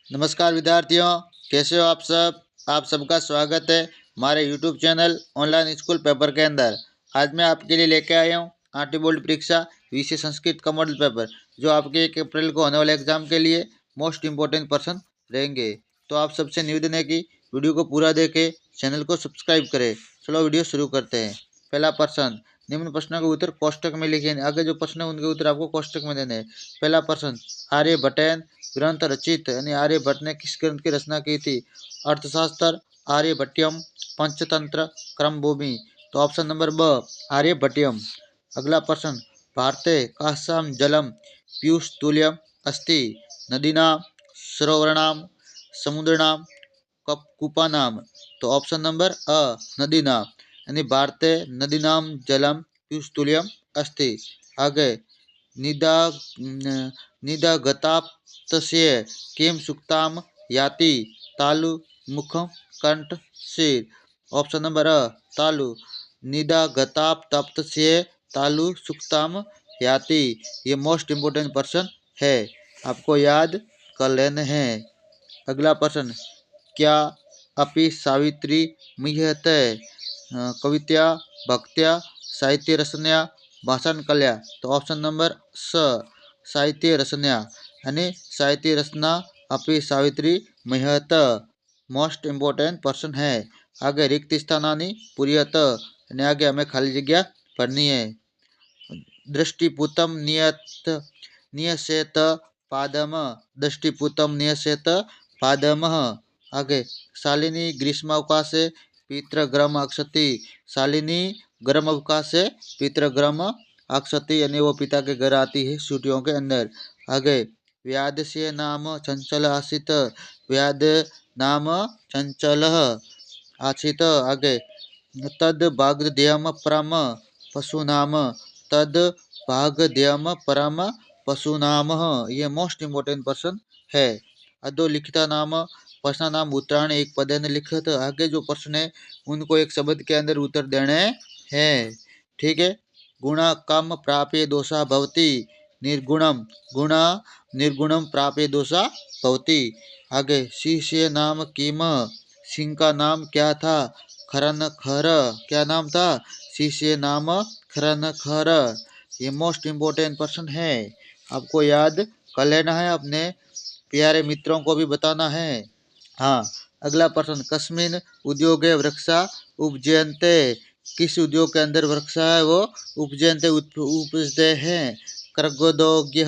नमस्कार विद्यार्थियों, कैसे हो आप सब। आप सबका स्वागत है हमारे YouTube channel online school paper के अंदर। आज मैं आपके लिए लेके आया हूँ आरटी बोर्ड परीक्षा विषय संस्कृत का मॉडल पेपर, जो आपके 1 अप्रैल को होने वाले एग्जाम के लिए मोस्ट इम्पोर्टेंट पर्सन रहेंगे। तो आप सबसे निवेदन है कि वीडियो को पूरा देखें, चैनल को सब्सक्राइब करें। चलो वीडियो शुरू करते हैं। पहला प्रश्न, निम्न प्रश्नों के उत्तर कोष्टक में लिखे। आगे जो प्रश्न है उनके उत्तर आपको कोष्टक में देने हैं। पहला प्रश्न, आर्यभट्टन ग्रंथ रचित यानी आर्यभट्ट ने किस ग्रंथ की रचना की थी। अर्थशास्त्र, आर्यभट्टयम, पंचतंत्र, क्रमभूमि। तो ऑप्शन नंबर ब, आर्यभट्टयम। अगला प्रश्न, भारते काश्याम जलम पीयूष तुल्यम अस्ति। नदीनां, सरोवराणां, समुद्राणां, कूपानां। तो ऑप्शन नंबर अ, नदीनां। यानी भारते नदीनां जलम पीयूष तुल्यम अस्ति। आगे, निदा निदाघताप्तस्य किं सुक्तां याति। तालु, मुखम, कंठ, सिर। ऑप्शन नंबर अ, तालु। निदाघताप्तस्य तालु सुक्तां याति। ये मोस्ट इम्पोर्टेंट पर्सन है, आपको याद कर लेने हैं। अगला प्रश्न, क्या अपि सावित्री मुह्यते कवित्या, भक्त्या, साहित्य रचनया, भाषण कला। तो ऑप्शन नंबर स, साहित्य रचना यानी साहित्य रचना अपि सावित्री मुह्यत मोस्ट इम्पोर्टेंट पर्सन है। आगे, रिक्त स्थानानि पूर्यत यानी आगे हमें खाली जगह भरनी है। दृष्टिपूतम नियत नियसेत पादम, दृष्टिपूतम नियसेत पादम। आगे, शालिनी ग्रीष्मावकाशे पितृग्रम आक्षति। शालिनी गर्म अवकाश से पितृग्रम आक्षति यानी वो पिता के घर आती है छुट्टियों के अंदर। आगे, व्याधस्य नाम चंचल आसित, व्याध नाम चंचल आसित। आगे, तद भागध्यम परम पशुनाम, तद भागध्यम परम पशुनाम। ये मोस्ट इम्पोर्टेंट पर्सन है। अधोलिखिता नाम प्रश्न नाम उत्तरायण एक पद ने लिखित। आगे जो प्रश्न है उनको एक शब्द के अंदर उत्तर देने हैं। ठीक है। गुणा कम प्राप्य दोषा भवति, निर्गुणम गुणा निर्गुणम प्राप्य दोषा भवति। आगे, शिष्य नाम किम, सिंह का नाम क्या था। खरन खर, क्या नाम था। शिष्य नाम खरन खर। ये मोस्ट इम्पोर्टेंट पर्सन है, आपको याद कर लेना है, अपने प्यारे मित्रों को भी बताना है। हाँ, अगला प्रश्न, कस्मिन उद्योगे वृक्षा उपजयन्ते, किस उद्योग के अंदर वृक्ष है वो उपजयन्ते उपजते हैं। कर्गदोग्य,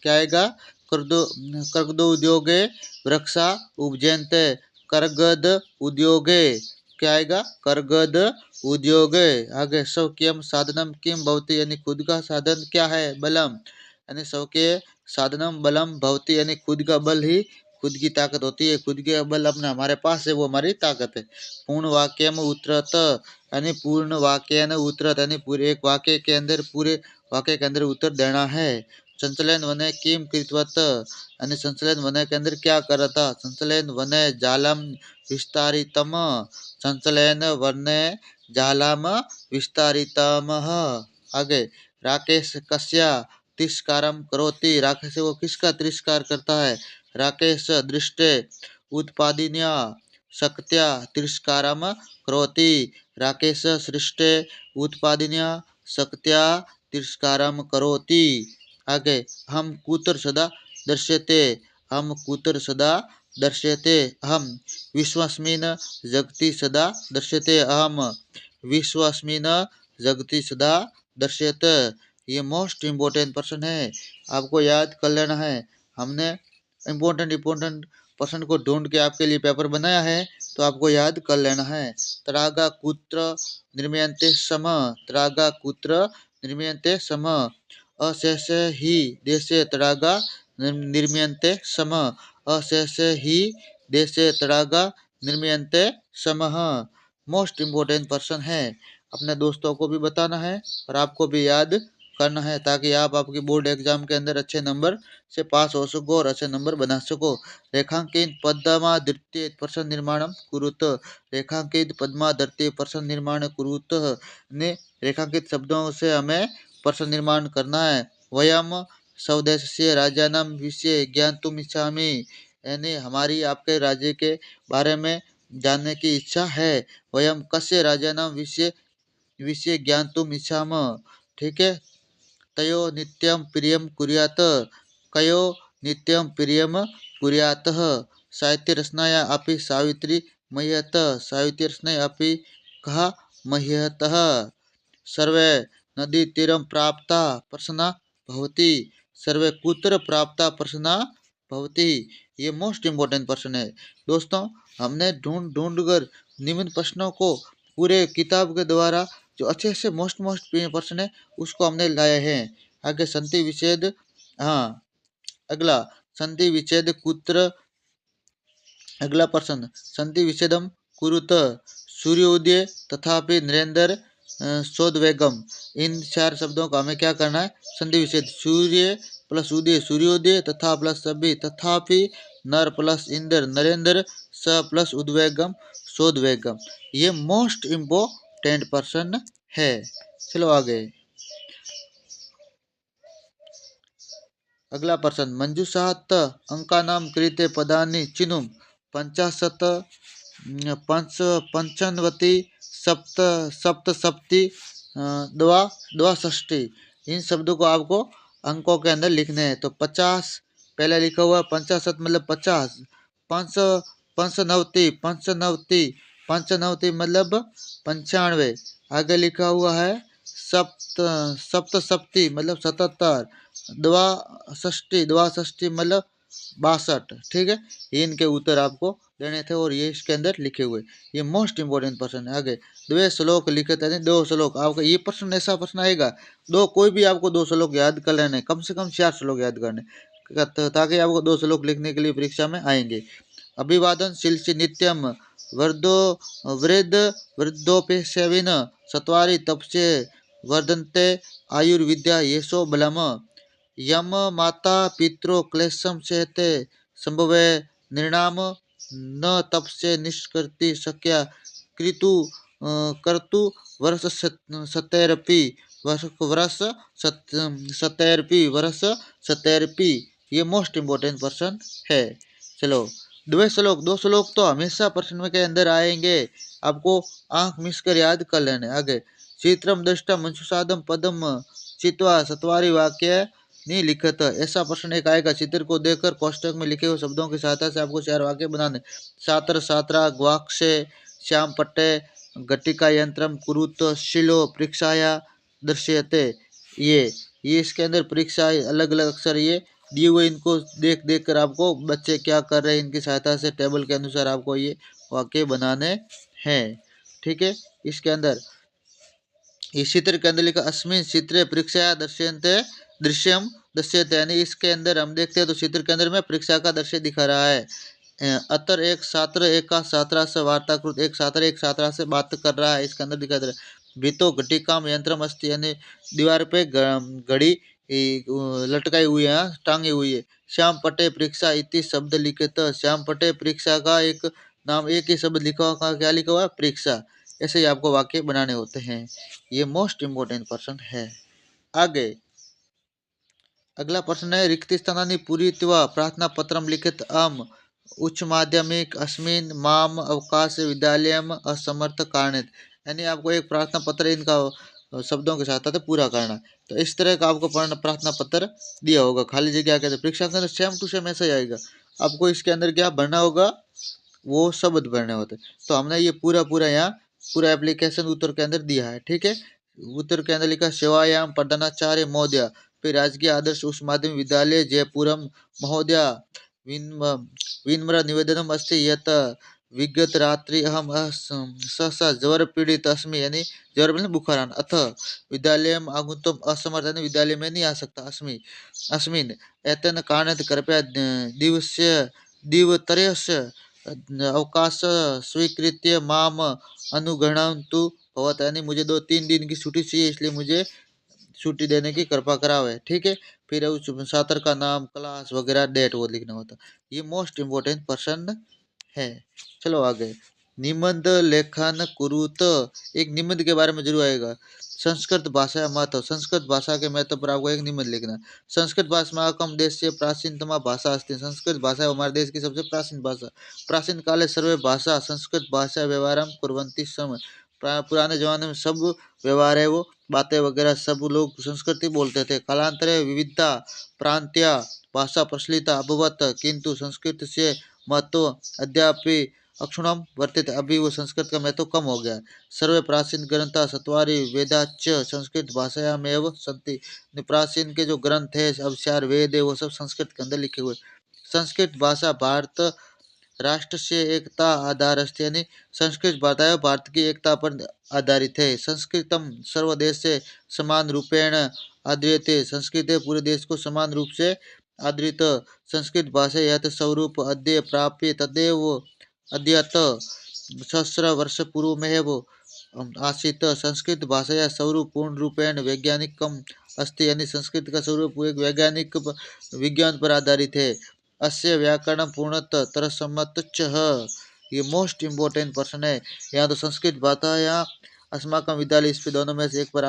क्या आएगा। कर्गदो उद्योगे वृक्षा उपजयन्ते, कर्गद उद्योगे, क्या आएगा। कर्गद उद्योगे। आगे, स्वकीयम साधनम किम भवति यानी खुद का साधन क्या है, बलम। यानी स्वकीय साधनम बलम भवति यानी खुद का बल ही खुद की ताकत होती है। खुद के बल अपना हमारे पास है, वो हमारी ताकत है। पूर्ण वाक्यम उत्तरत यानी पूर्ण वाक्य न उत्तरत यानी पूरे एक वाक्य के अंदर पूरे वाक्य के अंदर उत्तर देना है। संचलन वने किम कृतवत यानी संचलन वने के अंदर क्या कर रहा था। संचलन वने जालम विस्तारितम, संचलन वने जालम विस्तारितम। आगे, राकेश कस्या तिरस्कारम करोति, राकेश वो किसका तिरस्कार करता है। राकेश दृष्टे उत्पादिन्या शक्त्या तिरस्कारम करोति, राकेश सृष्टे उत्पादिन्या शक्त्या तिरस्कारम करोति। आगे, हम कुत्र सदा दर्श्यते, हम कुत्र सदा दर्श्यते, हम विश्वस्मिन् जगति सदा दर्श्यते, अहम विश्वस्मिन् जगति सदा दर्श्यते। ये मोस्ट इम्पोर्टेंट पर्सन है, आपको याद कर लेना है। हमने इम्पोर्टेंट पर्सन को ढूंढ के आपके लिए पेपर बनाया है, तो आपको याद कर लेना है। त्रागा कुत्र निर्मयन्ते सम, त्रागा कुत्र निर्मयन्ते सम, अशेष ही देशे त्रागा निर्मयन्ते सम, अशेष ही देशे त्रागा निर्मयन्ते समः। मोस्ट इम्पोर्टेंट पर्सन है, अपने दोस्तों को भी बताना है और आपको भी याद करना है, ताकि आप आपकी बोर्ड एग्जाम के अंदर अच्छे नंबर से पास हो सको और अच्छे नंबर बना सको। रेखांकित पद्माधृत्य प्रश्न निर्माणम कुरुत, रेखांकित पद्माधृत्य प्रश्न निर्माण कुरुत ने रेखांकित शब्दों से हमें प्रश्न निर्माण करना है। वयम स्वदेशस्य राजानां विषये ज्ञातुम् इच्छामि, यानी हमारी आपके राज्य के बारे में जानने की इच्छा है। वयम कस्य राज्यानां विषये विषये ज्ञातुम् इच्छामः। ठीक है। तयो नित्यं प्रियं कुर्यात्। कयो नित्यं प्रियं कुर्यातः। साहित्यरचनाया अपि सावित्री मह्यत। साहित्यरचनाया अपि कः मह्यतः। सर्वे नदीतीरं प्राप्ता प्रसन्ना भवति। सर्वे कुत्र प्राप्ता प्रसन्ना भवति। ये मोस्ट इम्पोर्टेंट प्रश्न है दोस्तों। हमने ढूंढ ढूंढ कर निम्न प्रश्नों को पूरे किताब के द्वारा जो अच्छे से मोस्ट मोस्ट प्रश्न है उसको हमने लाए हैं। आगे संधि विच्छेद, हाँ अगला संधि विच्छेद कुत्र। अगला प्रश्न संधि विच्छेदम कुरुत। सूर्योदय तथापि नरेंद्र सोदवेगम। इन चार शब्दों का हमें क्या करना है, संधि विच्छेद। सूर्य प्लस उदय सूर्योदय, तथा प्लस सभी तथापि, नर प्लस इंद्र नरेंद्र, स प्लस उद्वेगम सोदवेगम। ये मोस्ट इम्पोर्टेंट प्रश्न है। चलो आगे। अगला प्रश्न मंजूषात् अंकानां कृते पदानि चिनुम। पंचाशत पंचनवति सप्त सप्तसप्ति द्वा द्वाष्टि। इन शब्दों को आपको अंकों के अंदर लिखने हैं। तो 50 पहले लिखा हुआ है, पंचाशत मतलब 50, पंच पंचनवति पंचनवति पंचनवति मतलब 95। आगे लिखा हुआ है सप्त सप्तसप्ति मतलब 77, द्वाष्टि द्वाष्टि मतलब 62। ठीक है। इनके उत्तर आपको देने थे और ये इसके अंदर लिखे हुए। ये मोस्ट इंपोर्टेंट प्रश्न है। आगे द्वे श्लोक लिखे थे, दो श्लोक आपका ये प्रश्न ऐसा प्रश्न आएगा। दो कोई भी आपको दो श्लोक याद कर लेने, कम से कम 4 श्लोक याद करने, ताकि आपको दो श्लोक लिखने के लिए परीक्षा में आएंगे। अभिवादन शिल्चि नित्यम वर्धो वृद्ध वृद्धोपेशविन चत्वारि तपसे वर्धन्ते आयुर्विद्या येषो बलम। यम माता पितरो क्लेशम सहते संभवे निर्णाम न तपसे निष्कृति शक्या कृतु कर्तु वर्ष सतैरपि वर्ष सतैरपि। ये मोस्ट इम्पोर्टेंट प्रश्न है। चलो दो श्लोक तो हमेशा प्रश्न के अंदर आएंगे, आपको आंख मिस कर याद कर लेने। आगे चित्रम दृष्टा मंशुषादम पदम चित्वा सत्वारी वाक्य नहीं लिखत। ऐसा प्रश्न एक आएगा, चित्र को देखकर कोष्टक में लिखे हुए शब्दों की सहायता से आपको 4 वाक्य बनाने। छात्र छात्रा ग्वाक्षे श्याम पट्टे घटिका यंत्रम कुरुत शिलो परीक्षाया दृश्यते। ये इसके अंदर परीक्षा अलग अलग अक्षर ये दिए हुए, इनको देख देख कर आपको बच्चे क्या कर रहे हैं इनकी सहायता से टेबल के अनुसार आपको ये वाक्य बनाने हैं। ठीक है। इसके अंदर इस चित्र के अंदर लिखा अस्मिन चित्रे परीक्षा दर्शयन्ते दृश्यम दृश्यते, यानी इसके अंदर हम देखते हैं तो चित्र के अंदर में परीक्षा का दृश्य दिखा रहा है। अतर एक छात्र एक का छात्रा से वार्ताकृत, एक छात्र एक छात्रा से बात कर रहा है, इसके अंदर दिखा दे रहा है। भीतो घटिकाम यंत्रम अस्ति, यानी दीवार पे घड़ी लटकाई हुई है, टांगी हुई है। श्याम पटे परीक्षा इति शब्द लिखे तो श्याम पटे परीक्षा का एक नाम, एक ही शब्द लिखा हुआ, क्या लिखा हुआ, परीक्षा। ऐसे ही आपको वाक्य बनाने होते हैं। ये मोस्ट इम्पोर्टेंट प्रश्न है। आगे अगला प्रश्न है रिक्त स्थानानि पूरित्वा प्रार्थना पत्रम लिखित अम उच्च माध्यमिक अस्मिन माम अवकाश विद्यालयम असमर्थ कारणित। यानी आपको एक प्रार्थना पत्र इनका शब्दों के साथ साथ पूरा करना। तो इस तरह का आपको प्रार्थना पत्र दिया होगा, खाली जगह कहते हैं परीक्षा के अंदर सेम टू सेम ऐसा ही आएगा। आपको इसके अंदर क्या भरना होगा, वो शब्द भरने होते। तो हमने ये पूरा पूरा यहाँ पूरा एप्लीकेशन उत्तर के अंदर दिया है। ठीक है। उत्तर के अंदर लिखा सेवायाम प्रधानाचार्य महोदय, फिर राजकीय आदर्श उच्च माध्यमिक विद्यालय जयपुरम महोदय विनम्र निवेदनम अस्ति यत् विगत रात्रि अहम सहसा ज्वर पीड़ित अस्मि, यानी ज्वर मतलब बुखार आना, अथ विद्यालयम आगुन्तुम असमर्थ, यानी विद्यालय में नहीं आ सकता, अस्मि अस्मिन् एतेन कारणेन कृपया दिवस्य दिवत्रयस्य अवकाश स्वीकृत्य माम अनुगृह्णन्तु भवत्, यानी मुझे 2-3 दिन की छुट्टी चाहिए, इसलिए मुझे छुट्टी देने की कृपा करावे। ठीक है। फिर उस छात्र का नाम क्लास वगैरह डेट वो लिखना होता। ये मोस्ट इम्पोर्टेंट प्रश्न है। चलो आगे। निबंध लेखन कुरुत, एक निबंध के बारे में जरूर आएगा। संस्कृत भाषा महत्व, संस्कृत भाषा के महत्व पर आपको एक निबंध लिखना है। संस्कृत भाषाकं देशस्य प्राचीनतमा भाषा अस्ति, संस्कृत भाषा हमारे देश की सबसे प्राचीन भाषा। प्राचीन काले सर्वे भाषा संस्कृत भाषा व्यवहारम कुर्वन्ति स्म, पुराने जमाने में सब व्यवहार है वो बातें वगैरह सब लोग संस्कृत बोलते थे। कालांतरे विविधता प्रांतीय भाषा प्रचलिता अभवत, किंतु संस्कृत से महत्व अद्यापि अक्षुण्णं वर्तते, अभी वो संस्कृत का महत्व कम हो गया है। सर्वे प्राचीन ग्रंथ चत्वारि वेदाश्च संस्कृत भाषायामेव सन्ति, प्राचीन के जो ग्रंथ है अब 4 वेद है वो सब संस्कृत के अंदर लिखे हुए। संस्कृत भाषा भारत राष्ट्र से एकता आधार अस्ति, यानी संस्कृत भाषा भारत की एकता पर आधारित है। संस्कृतम सर्वदेश से समान रूपेण आद्रियते, संस्कृत पूरे देश को समान रूप से आदृत। संस्कृत भाषा यत् स्वरूप अद्य प्राप्य तदेव अद्यत सहस्र वर्ष पूर्व में वो आसीत। संस्कृत भाषा स्वरूप पूर्ण रूपेण वैज्ञानिकम अस्ति, यानी संस्कृत का स्वरूप एक वैज्ञानिक विज्ञान पर आधारित है। अस्य व्याकरण पूर्णतः तरसम्मतच्च, ये मोस्ट इम्पोर्टेंट पर्सन है। यहाँ तो संस्कृत भाषा या अस्माकं विद्यालय इस पे दोनों में से एक पर आप